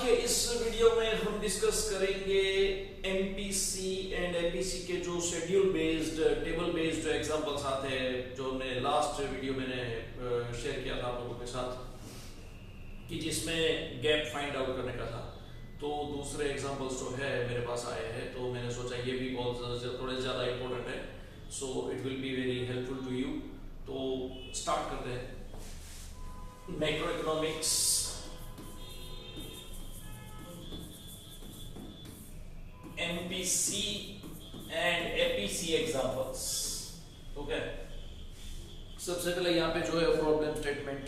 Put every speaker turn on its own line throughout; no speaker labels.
के इस वीडियो में हम डिस्कस करेंगे एमपीसी एंड एपीसी के जो schedule based table based examples आते हैं, जो हमने लास्ट वीडियो मैंने शेयर किया था आप लोगों के साथ कि जिसमें गैप फाइंड आउट करने का था। तो दूसरे एग्जांपल्स जो है मेरे पास आए हैं, तो मैंने सोचा ये भी बहुत थोड़े ज़्यादा इंपॉर्टेंट है, so it will be very helpful to you. तो स्टार्ट करते हैं। Macroeconomics MPC and APC examples। Okay, सबसे पहले यहाँ पे जो है problem statement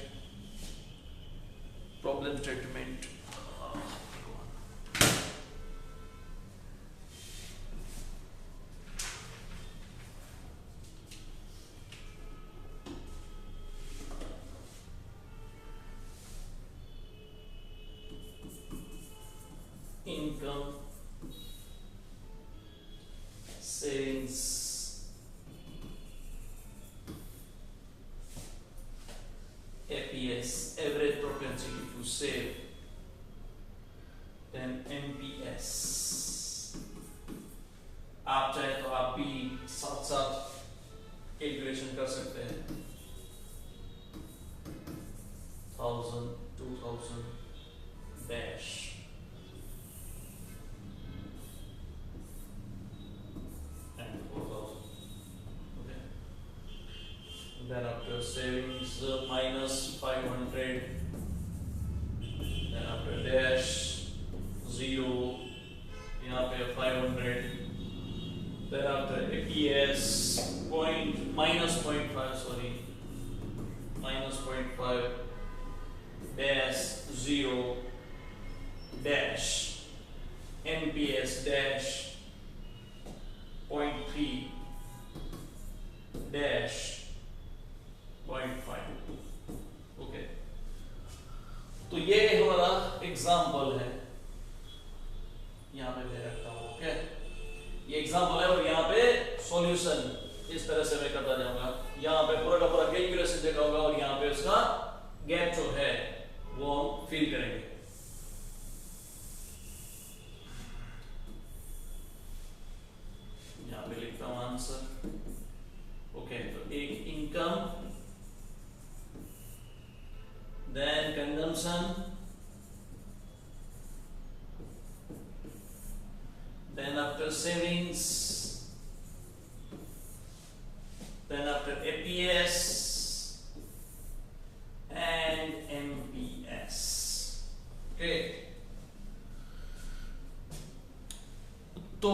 income, savings, APS average propensity to save, then NPS। आप चाहे तो आप भी साथ साथ कैलकुलेशन कर सकते हैं। 1000, 2000 dash then after savings minus 500, then after dash 0, यहाँ पे 500, then after APS minus 0.5 dash 0 dash NPS dash 0.3 dash 0.5। Okay, तो ये हमारा एग्जाम्पल है, यहाँ पे मैं रखता हूँ। ओके, ये एग्जाम्पल है और यहाँ पे सॉल्यूशन इस तरह से मैं करता जाऊंगा। यहाँ पे पूरा का पूरा कैलकुलेशन देखा होगा और यहाँ पे उसका गैप जो है वो हम फिल करेंगे। यहाँ पे लिखता हूँ आंसर। ओके, तो एक income, then consumption, then after savings, then after APS and MPS। okay, तो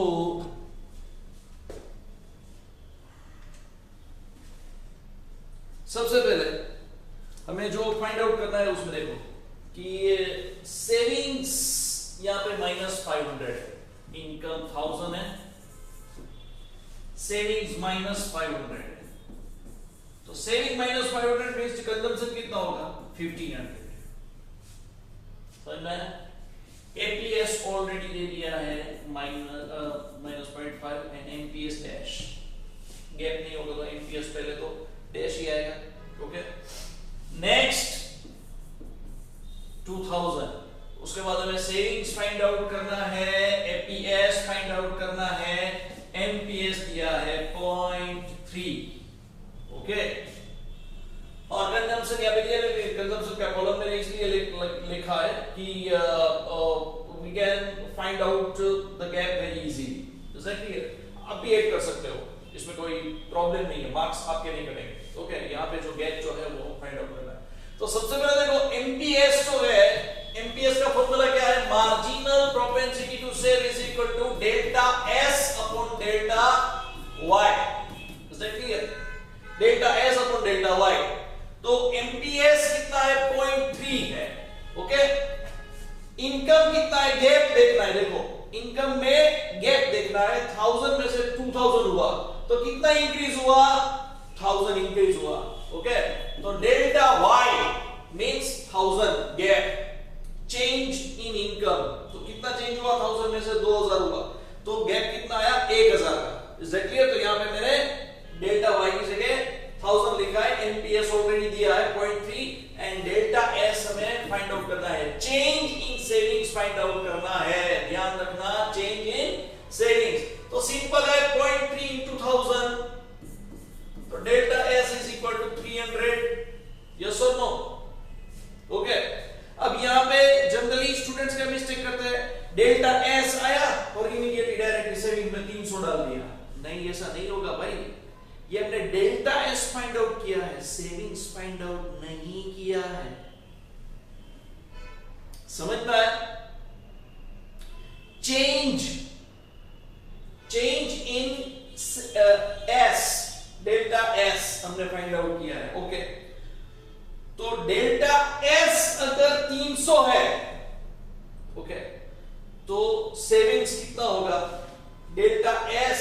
सबसे पहले हमें जो फाइंड आउट करना है उसमें देखो कि सेविंग्स यहाँ पे -500 है, इनकम 1000 है, सेविंग्स -500 है। तो सेविंग -500 मींस कंजम्पशन कितना होगा? 1500। समझ में आया? एपीएस ऑलरेडी दे दिया है -0.5 एंड एमपीएस डैश, गैप नहीं होगा तो एमपीएस पहले तो डैश ही आएगा। ओके, नेक्स्ट 2000, उसके बाद हमें सेविंग्स फाइंड आउट करना है, एपीएस फाइंड आउट करना है, एमपीएस दिया है 0.3। ओके, और कंजम्पशन यहाँ पे दिया है, कंजम्पशन का कॉलम मैंने इसलिए लिखा है कि we can find out the gap very easily. Exactly, आप भी ऐड कर सकते हो, इसमें कोई प्रॉब्लम नहीं है, मार्क्स आपके नहीं कटेंगे। ओके, यहाँ पे जो गैप जो है वो फाइंड आउट करना है। तो सबसे पहले देखो एमपीएस जो है, एमपीएस का फॉर्मूला क्या है? Marginal propensity to save is equal to delta S upon delta Y. Is that clear? Delta S upon delta Y. तो एमपीएस कितना है? 0.3 है। ओके, इनकम कितना है? गैप देखना है। देखो इनकम में गैप देखना है, 1000 में से 2000 हुआ तो कितना इंक्रीज हुआ? 1000 इंक्रीज हुआ। ओके, तो delta Y means 1000 gap change in income. तो कितना चेंज हुआ? 1000 में से 2000 हुआ, तो गैप कितना आया? 1000 का। Is that clear? तो यहां पे मैंने डेल्टा वाई की जगह 1000 लिखा है, एनपीएस ऑलरेडी दिया है 0.3 एंड डेल्टा एस हमें फाइंड आउट करना है। चेंज इन सेविंग्स फाइंड और नो? ओके, अब यहाँ पे जनरली स्टूडेंट्स क्या मिस्टेक करते हैं, डेल्टा एस आया और इमीडिएटली डायरेक्टली सेविंग में 300 डाल दिया। नहीं, ऐसा नहीं होगा भाई, ये हमने डेल्टा एस फाइंड आउट किया है, सेविंग्स फाइंड आउट नहीं किया है। समझ में आया? Change in S, delta S हमने फाइंड आउट किया है। ओके, तो डेल्टा एस अगर 300 है, ओके, तो सेविंग्स कितना होगा? डेल्टा एस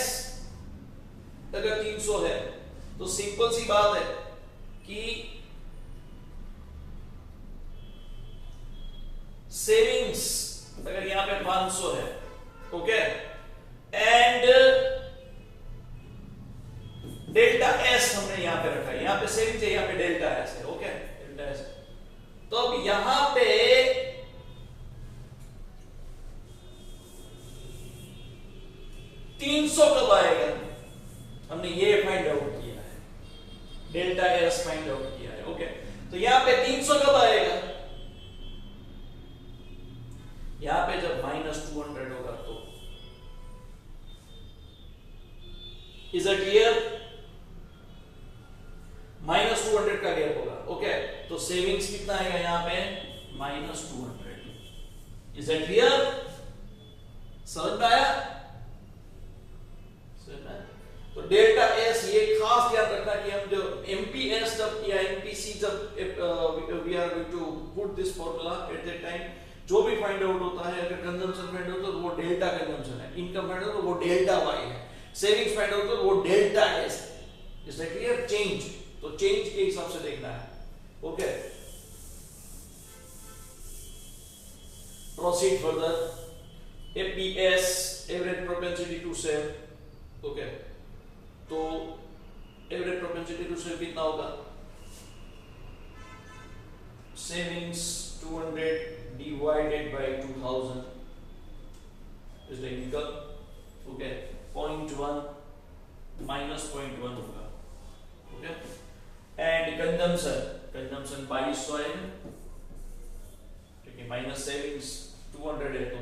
अगर 300 है तो सिंपल सी बात है कि सेविंग्स अगर यहां पे 500 है, ओके, एंड डेल्टा एस हमने यहां पे रखा है, यहां पे सेविंग्स है, यहां पे डेल्टा एस है। Okay, delta S. तो अब यहां पे 300 कब आएगा? हमने ये फाइंड आउट किया है, डेल्टा एस फाइंड आउट किया है। ओके, तो यहां पे 300 कब आएगा? यहां पे जब -200 होगा तो। Is it clear? -200 का गैप होगा। ओके, तो सेविंग्स कितना आएगा यहां पे? -200। Is it clear? समझ में आया? तो डेल्टा एस, ये खास ध्यान रखना कि हम जो एमपीएस जब या एमपीसी जब we are going to put this formula at that time, जो भी फाइंड आउट होता है, अगर कंजम्पशन फाइंड आउट हो तो वो डेल्टा कंजम्पशन है, इनकम फाइंड आउट हो तो वो डेल्टा वाई है, सेविंग्स फाइंड आउट हो तो वो डेल्टा एस है। Is that clear? चेंज, तो चेंज के हिसाब से देखना है। Okay, proceed further. APS, average propensity to save. Okay, तो एवरेज प्रोपेंसिटी टू सेव कितना होगा? Savings 200 divided by 2000 is the equal, okay, 0.1 minus 0.1 होगा। ओके, एंड कंजम्पशन 2200 है, ठीक है, माइनस सेविंग्स 200 है, तो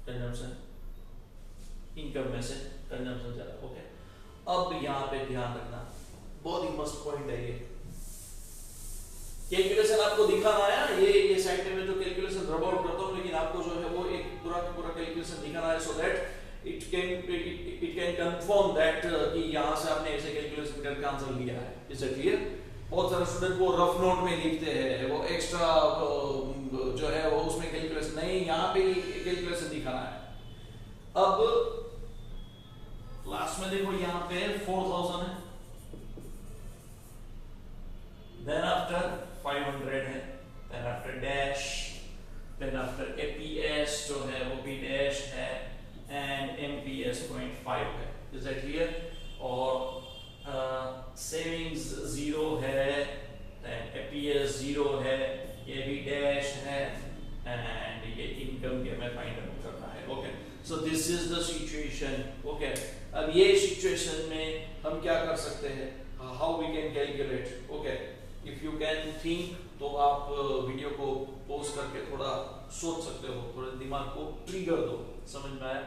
कंजम्पशन इनकम में से कंजम्पशन ज्यादा। ओके, अब यहां पे ध्यान रखना, बहुत ही मस्त पॉइंट है ये। कैलकुलेशन आपको दिखाना आया, ये साइड में जो कैलकुलेशन रब आउट करता हूं, लेकिन आपको जो है वो एक पूरा का पूरा कैलकुलेशन दिखाना है, so that it can confirm that कि यहां से आपने ऐसे कैलकुलेशन करके आंसर लिया है। Is it clear? बहुत सारे स्टूडेंट वो रफ नोट में लिखते हैं, वो एक्स्ट्रा जो है वो उसमें कैलकुलेशन नहीं, यहां पे कैलकुलेशन दिखाना है। अब लास्ट में देखो यहां पे 4000 है, देन आफ्टर 500 है, then after dash, then after APS जो है वो भी डैश है, एंड एमपीएस 0.5 है। Is that clear? और सेविंग्स 0 है, देन एपीएस 0 है, ये भी डैश है, एंड ये इनकम के हमें फाइंड आउट करना है। Okay, so this is the situation. Okay, अब ये सिचुएशन में हम क्या कर सकते हैं, how we can calculate. Okay, if you can think, तो आप वीडियो को पॉज करके थोड़ा सोच सकते हो, थोड़ा दिमाग को ट्रिगर दो, समझ में आया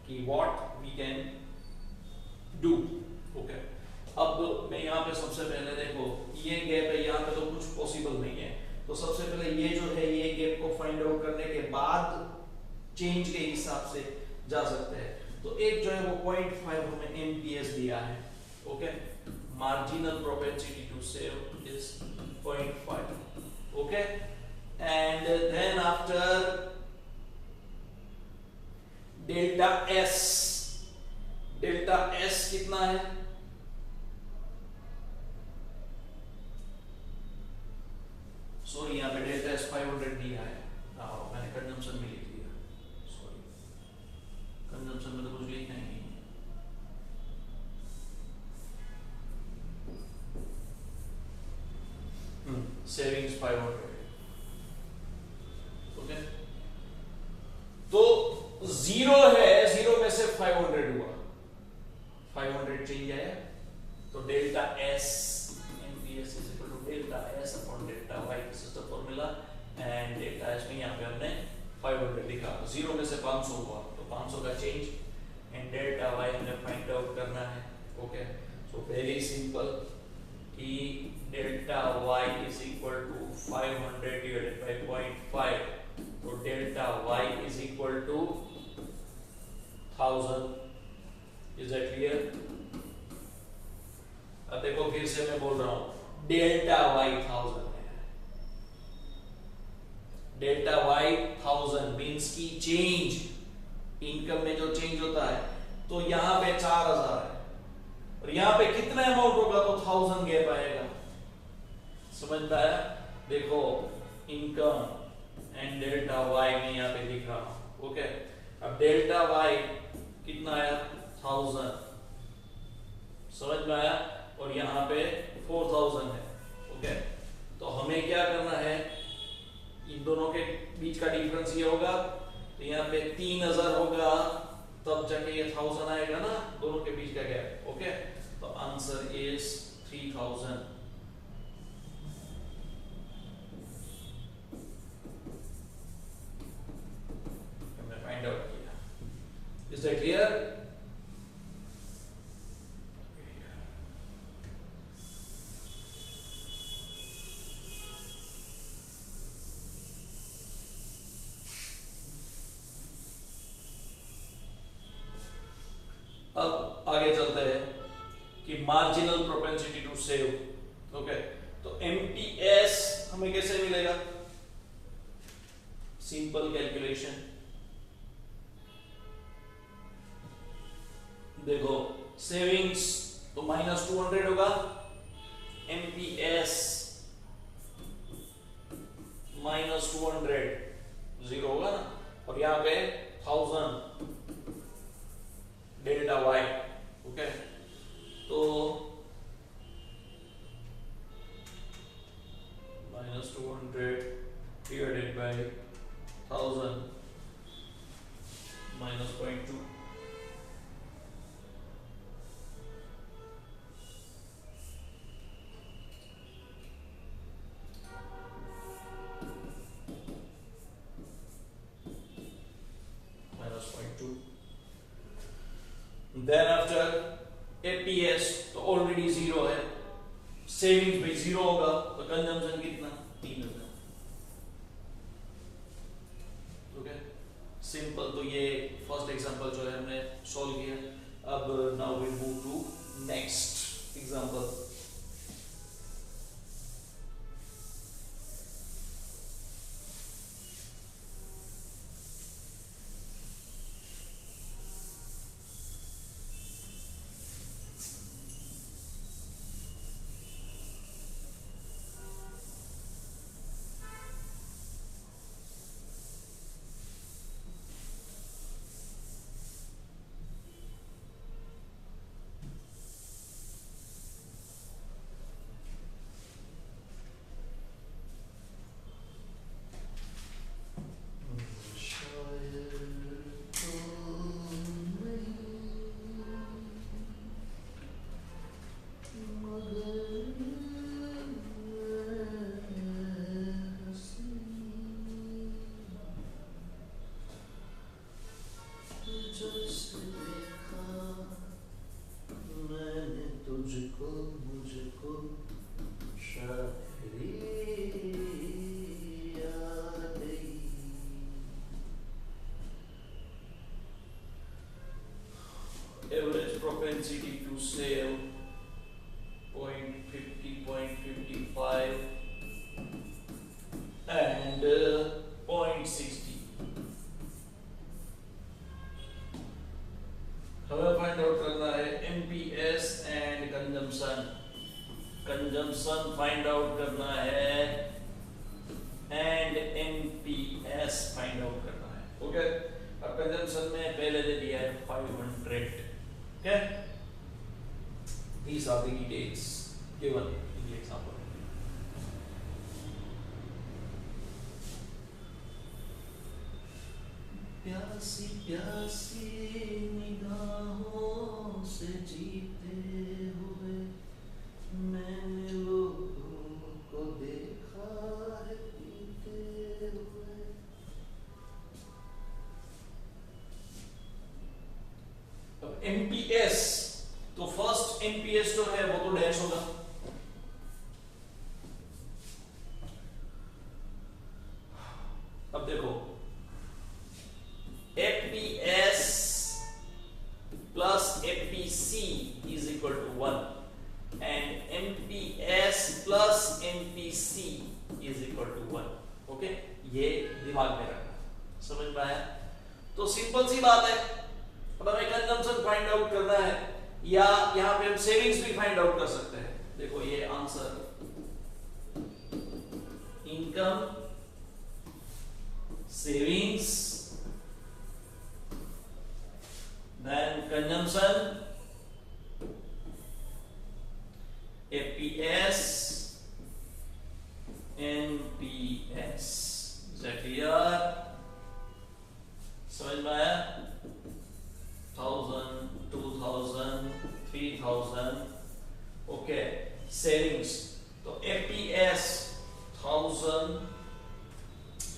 कि what we can do. Okay, अब मैं यहाँ पे सबसे पहले देखो ये गैप है, यहाँ पे तो कुछ पॉसिबल नहीं है, तो सबसे पहले ये जो है ये गैप को फाइंड आउट करने के बाद चेंज के हिसाब से जा सकते हैं। तो एक जो है वो 0.5 हमें एमपीएस दिया है। Okay, marginal propensity to save is 0.5. Okay, and then after delta S कितना है? सॉरी, यहाँ पे डेल्टा एस 500 दिया है, मैंने कंजम्पशन में लिख दिया, सॉरी, कंजम्पशन में तो कुछ लिखना ही नहीं। सेविंग्स 500। ओके, तो 0 है, 0 में से 500 हुआ, 500 चेंज आया, तो delta S MPS is equal to delta S upon delta Y, this is the formula and delta S में यहाँ पे हमने 500 लिखा, 0 में से 500 हुआ तो 500 का चेंज एंड डेल्टा वाई हमने फाइंड आउट करना है। ओके, सो वेरी सिंपल कि delta Y is equal to 500 divided by 0.5, तो delta Y is equal to 1000। Is that clear? अब देखो फिर से मैं बोल रहा हूं, डेल्टा वाई 1000 है, डेल्टा वाई 1000 मींस की चेंज इनकम में जो चेंज होता है, तो यहां पे 4000 है और यहां पे कितना अमाउंट होगा तो 1000 गैप आएगा। समझ में आया? देखो इनकम एंड डेल्टा वाई में यहां पे लिख रहा हूं। ओके, अब डेल्टा वाई कितना आया 1000, समझ में आया? और यहाँ पे 4000 है। ओके, तो हमें क्या करना है, इन दोनों के बीच का डिफरेंस ये होगा, तो यहाँ पे 3000 होगा तब जाके ये 1000 आएगा ना, दोनों के बीच का गैप। ओके, तो आंसर इज 3000। हमने फाइंड आउट किया। Is that clear? अब आगे चलते हैं कि marginal propensity to save. Okay, तो एमटीएस हमें कैसे मिलेगा? सिंपल कैलकुलेशन, देखो सेविंग्स तो -200 होगा, एमपीएस -200 0 होगा ना, और यहां पे 1000 डेल्टा वाई। ओके, तो -200 divided bye 1000 -0.2, -0.2। Then after APS तो ऑलरेडी 0 है, सेविंग्स भी 0 होगा, तो कंजम्पशन कितना 3000। Okay, simple. तो ये फर्स्ट एग्जांपल जो है हमने सॉल्व किया। अब now we move to next example. Average propensity to sale 0.50, 0.55 and 0.60. हमें फाइंड आउट करना है MPS and consumption. Consumption find out करना है एंड एमपीएस फाइंड आउट करना है। ओके, अब कंजम्पशन में पहले दे दिया है 500। Okay, these are the details given in the example. प्यासी प्यासी निगाहों से जीते हुए मैंने लोगों टू 1। ओके, ये दिमाग में रखना, समझ में आया? तो सिंपल सी बात है, अब हमें कंजम्पशन फाइंड आउट करना है या यहां पे हम सेविंग्स भी फाइंड आउट कर सकते हैं। देखो ये answer income, savings, then consumption, APS, NPS. Is that clear? समझ में आया? 1000, 2000, 3000। ओके, सेविंग्स तो एपीएस 1000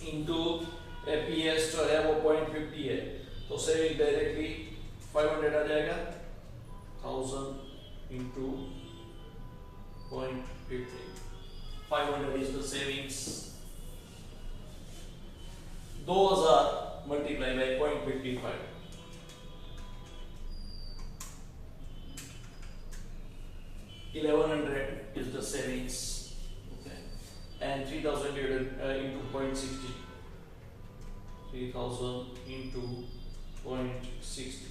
इंटू एपीएस जो है वो 0.50 है, तो सेविंग डायरेक्टली 500 आ जाएगा। 1000 into 0.50, 500 is the savings। 2000 multiply by 0.55, 1100 is the savings, okay, and 3000 into 0.60, 3000 into 0.60,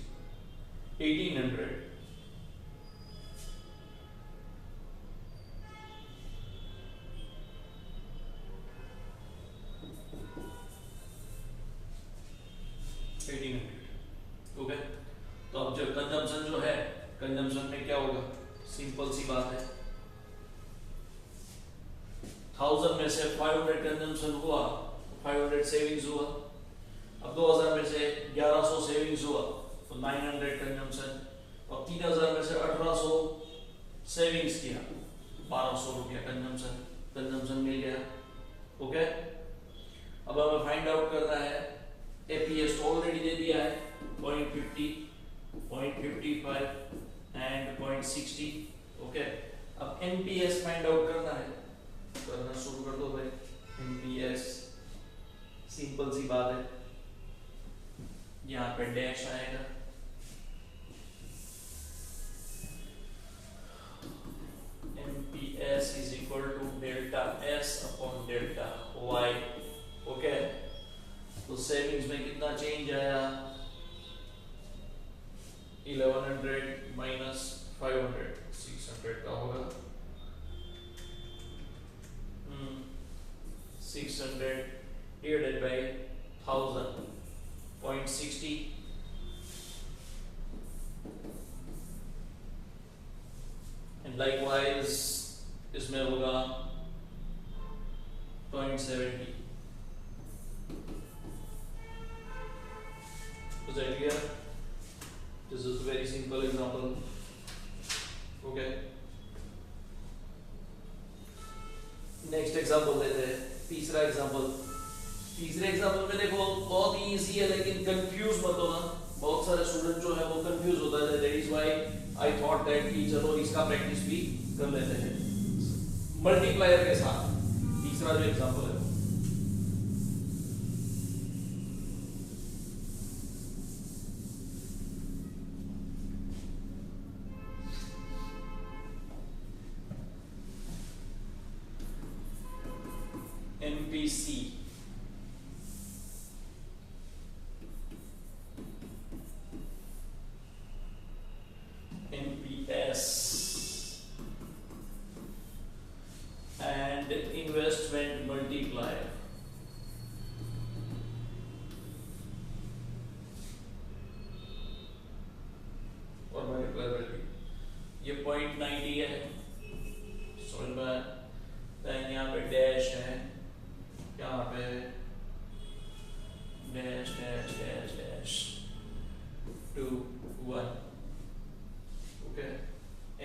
1800। Okay, तो अब जो कंजम्पशन जो है, कंजम्पशन में क्या होगा? सिंपल सी बात है, 1000 में से 500 कंजम्पशन हुआ, 500 सेविंग्स हुआ। अब 2000 में से 1100 सेविंग्स हुआ तो 900 कंजम्पशन, और 3000 में से 1800 सेविंग्स किया, 1200 रुपया कंजम्पशन मिल गया। ओके, अब हमें फाइंड आउट करना है एपीएस, तो ऑलरेडी दे दिया है 0.50, 0.55 एंड 0.60। ओके, अब एनपीएस फाइंड आउट करना है, करना शुरू कर दो भाई। एनपीएस सिंपल सी बात है, यहाँ पे डैश आएगा, NPS is equal to delta S upon delta Y. Okay, तो सेविंग्स में कितना चेंज आया? 1100 माइनस 500, 600 का होगा। 600 divided by 1000, 0.60, and likewise इसमें होगा 0.70। Is that clear? This is a very simple example. Okay. Next example लेते हैं, तीसरा एग्जाम्पल। तीसरे एग्जाम्पल में देखो बहुत ही इजी है, लेकिन कंफ्यूज मत होना, बहुत सारे स्टूडेंट जो है वो कंफ्यूज होता है। That is why I thought that कि चलो इसका प्रैक्टिस भी कर लेते हैं मल्टीप्लायर के साथ। तीसरा जो एग्जाम्पल है MPC, MPS and investment multiplier। और मल्टीप्लायर वैल्यू ये 0.90 है, समझ में? देन यहाँ पे डैश है, यहाँ पे dash dash dash dash 2 1। Okay,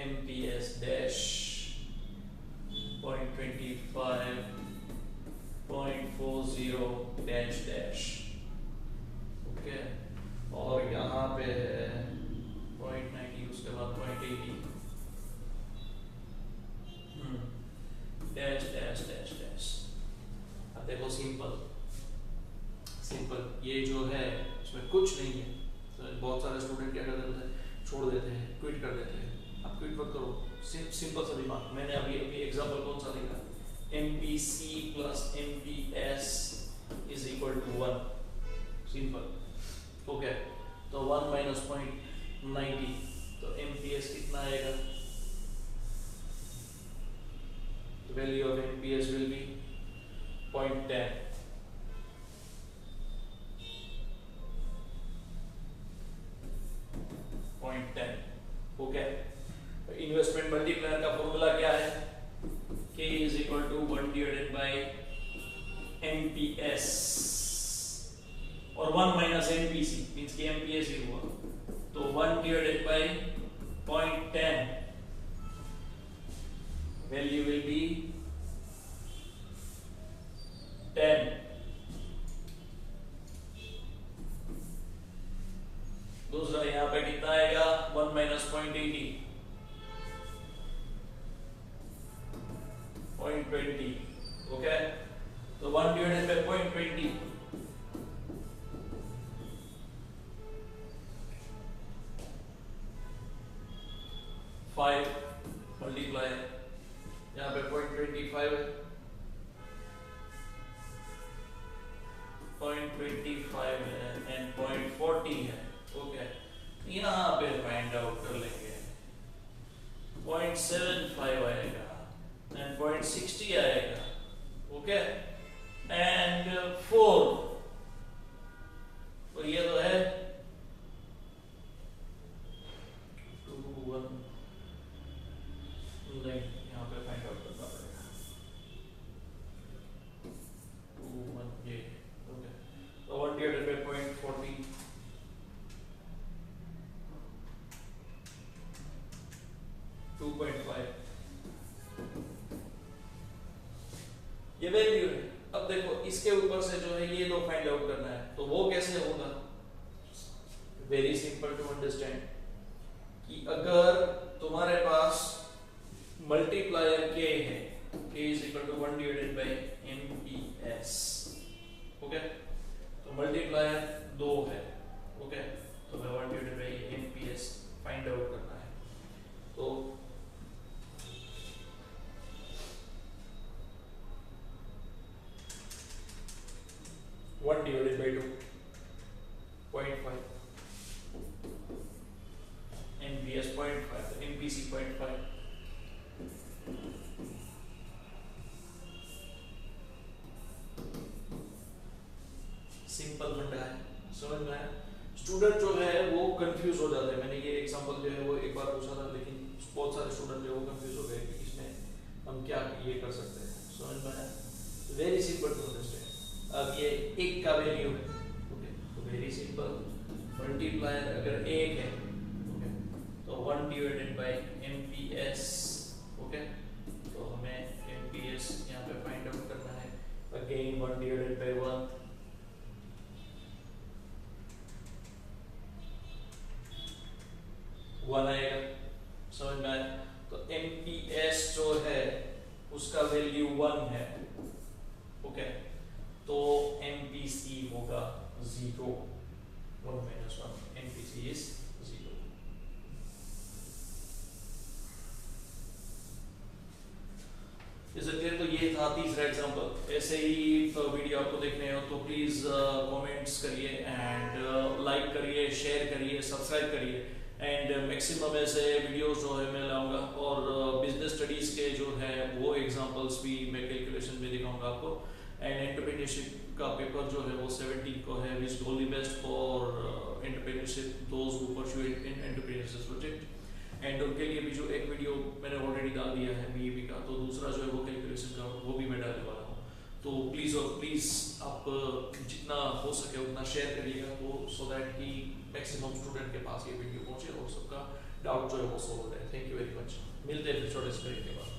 MPS dash 0.25 0.40 dash dash. Okay, और यहाँ पे है 0.90, उसके बाद 0.80 डैश डैश डैश डैश। अब देखो सिंपल ये जो है इसमें कुछ नहीं है, तो बहुत सारे स्टूडेंट क्या कर देते हैं, छोड़ देते हैं, क्विट कर देते हैं। आप क्विट मत करो, सिंपल सा दिमाग। मैंने अभी एग्जांपल कौन सा लिखा, MPC plus MPS is equal to 1. Simple. Okay, तो 1 minus 0.90, तो MPS कितना आएगा? The value of MPS will be 0.10. Okay, investment multiplier का फॉर्मूला क्या है? K is equal to 1 divided by MPS और 1 minus MPC means कि MPS ही हुआ, तो 1 divided by 0.10 value will be 10. दूसरा यहाँ पे कितना आएगा? 1 minus 0.80 0.20. ओके, तो 1 divided by 0.20 5 मल्टीप्लाई, यहाँ पे 0.25 है, 0.25 है एंड 0.40 है. ओके, यहाँ पे फाइंड आउट कर लेंगे. 0.75 आएगा एंड 0.60 आएगा. ओके, एंड 4, तो ये तो है 2 1 नहीं, यहाँ पे फाइंड आउट करना पड़ेगा. 2 1 ये. ओके, तो 1 divided by 0.40 2.5 ये वैल्यू है. अब देखो इसके ऊपर से जो है ये दो फाइंड आउट करना है, तो वो कैसे होगा? वेरी सिंपल टू अंडरस्टैंड कि अगर तुम्हारे पास मल्टीप्लायर k है, k is equal to 1 divided by MPS. Okay, तो मल्टीप्लायर 2 है. ओके, तो मैं 1 divided by MPS find out करना है, तो one divided by 2 0.5 MPS 0.5 MPC 0.5. Simple फंडा है, समझ में आया? स्टूडेंट जो है वो कंफ्यूज हो जाते हैं. मैंने ये एग्जांपल जो है वो एक बार पूछा था, लेकिन बहुत सारे स्टूडेंट जो है वो कंफ्यूज हो गए कि इसमें हम क्या ये कर सकते हैं. समझ में आया? Very simple to understand. अब ये एक का वैल्यू है. ओके, तो वेरी सिंपल, मल्टीप्लायर अगर एक है, ओके, तो 1 divided by MPS. ओके, तो हमें MPS यहाँ पे फाइंड आउट करना है. अगेन 1 divided by 1 1 आएगा. समझ में आया? तो MPS जो है उसका वैल्यू 1 है. ओके, तो MPC होगा 0. 1 minus 1 MPC is 0. जैसे तो ये था तीसरा एग्जांपल. ऐसे ही वीडियो आपको देखने हो तो प्लीज कमेंट्स करिए एंड लाइक करिए, शेयर करिए, सब्सक्राइब करिए. एंड मैक्सिमम ऐसे वीडियोस जो है मैं लाऊंगा, और बिजनेस स्टडीज के जो है वो एग्जांपल्स भी मैं कैलकुलेशन में दिखाऊंगा आपको. एंड एंटरप्रेन्योरशिप का पेपर जो है वो 17 को है. Wish all the best for entrepreneurship, those who pursue in entrepreneurship project. And उनके लिए भी जो एक वीडियो मैंने ऑलरेडी डाल दिया है बीईपी का, तो दूसरा जो है वो कैलकुलेशन का वो भी मैं डालने वाला हूँ. तो प्लीज़ और प्लीज़ आप जितना हो सके उतना शेयर करिएगा, तो सो दैट कि मैक्सिमम स्टूडेंट के पास ये वीडियो पहुँचे और सबका डाउट जो है वो सॉल्व हो जाए. Thank you very much. मिलते हैं फिर छोटे से ब्रेक के बाद.